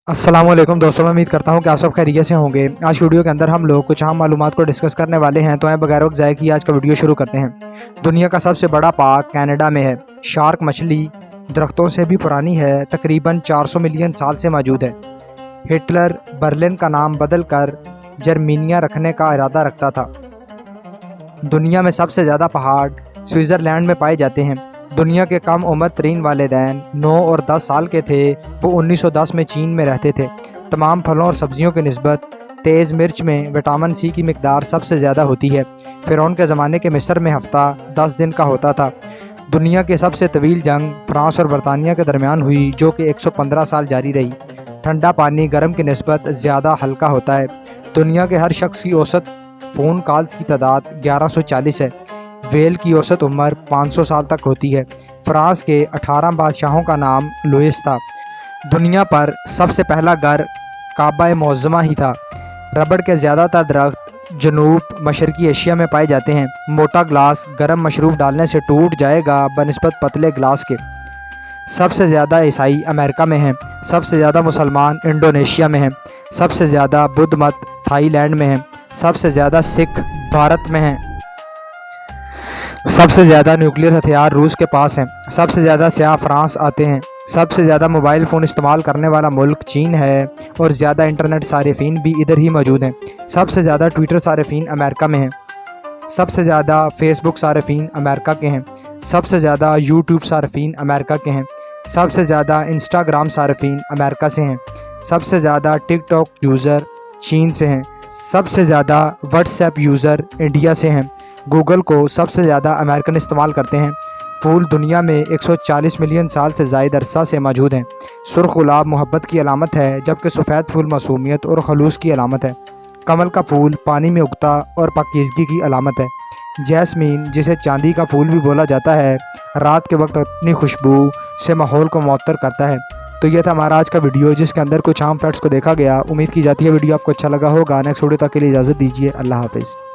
السلام علیکم دوستوں، میں امید کرتا ہوں کہ آپ سب خیریت سے ہوں گے۔ آج ویڈیو کے اندر ہم لوگ کچھ اہم معلومات کو ڈسکس کرنے والے ہیں، تو آئیں بغیر وقت ضائع کیے آج کا ویڈیو شروع کرتے ہیں۔ دنیا کا سب سے بڑا پارک کینیڈا میں ہے۔ شارک مچھلی درختوں سے بھی پرانی ہے، تقریباً 400 ملین سال سے موجود ہے۔ ہٹلر برلن کا نام بدل کر جرمینیا رکھنے کا ارادہ رکھتا تھا۔ دنیا میں سب سے زیادہ پہاڑ سوئٹزرلینڈ میں پائے جاتے ہیں۔ دنیا کے کم عمر ترین والدین 9 اور 10 سال کے تھے۔ وہ 1910 میں چین میں رہتے تھے۔ تمام پھلوں اور سبزیوں کی نسبت تیز مرچ میں وٹامن سی کی مقدار سب سے زیادہ ہوتی ہے۔ فرعون کے زمانے کے مصر میں ہفتہ 10 دن کا ہوتا تھا۔ دنیا کی سب سے طویل جنگ فرانس اور برطانیہ کے درمیان ہوئی، جو کہ 115 سال جاری رہی۔ ٹھنڈا پانی گرم کی نسبت زیادہ ہلکا ہوتا ہے۔ دنیا کے ہر شخص کی اوسط فون کالز کی تعداد 1140 ہے۔ ویل کی اوسط عمر 500 سال تک ہوتی ہے۔ فرانس کے 18 بادشاہوں کا نام لوئس تھا۔ دنیا پر سب سے پہلا گھر کعبہ معظمہ ہی تھا۔ ربڑ کے زیادہ تر درخت جنوب مشرقی ایشیا میں پائے جاتے ہیں۔ موٹا گلاس گرم مشروب ڈالنے سے ٹوٹ جائے گا بنسبت پتلے گلاس کے۔ سب سے زیادہ عیسائی امریکہ میں ہیں۔ سب سے زیادہ مسلمان انڈونیشیا میں ہیں۔ سب سے زیادہ بدھ مت تھائی لینڈ میں ہیں۔ سب سے زیادہ سکھ بھارت میں ہیں۔ سب سے زیادہ نیوکلیئر ہتھیار روس کے پاس ہیں۔ سب سے زیادہ سیاح فرانس آتے ہیں۔ سب سے زیادہ موبائل فون استعمال کرنے والا ملک چین ہے، اور زیادہ انٹرنیٹ صارفین بھی ادھر ہی موجود ہیں۔ سب سے زیادہ ٹویٹر صارفین امریکہ میں ہیں۔ سب سے زیادہ فیس بک صارفین امریکہ کے ہیں۔ سب سے زیادہ یوٹیوب صارفین امریکہ کے ہیں۔ سب سے زیادہ انسٹاگرام صارفین امریکہ سے ہیں۔ سب سے زیادہ ٹک ٹاک یوزر چین سے ہیں۔ سب سے زیادہ واٹس ایپ یوزر انڈیا سے ہیں۔ گوگل کو سب سے زیادہ امریکن استعمال کرتے ہیں۔ پھول دنیا میں 140 ملین سال سے زائد عرصہ سے موجود ہیں۔ سرخ گلاب محبت کی علامت ہے، جبکہ سفید پھول معصومیت اور خلوص کی علامت ہے۔ کمل کا پھول پانی میں اگتا اور پاکیزگی کی علامت ہے۔ جیسمین، جسے چاندی کا پھول بھی بولا جاتا ہے، رات کے وقت اپنی خوشبو سے ماحول کو معطر کرتا ہے۔ تو یہ تھا ہمارا آج کا ویڈیو، جس کے اندر کچھ عام فیکٹس کو دیکھا گیا۔ امید کی جاتی ہے ویڈیو آپ کو اچھا لگا ہوگا۔ نیکسٹ ویڈیو تک کے لیے اجازت دیجیے۔ اللہ حافظ۔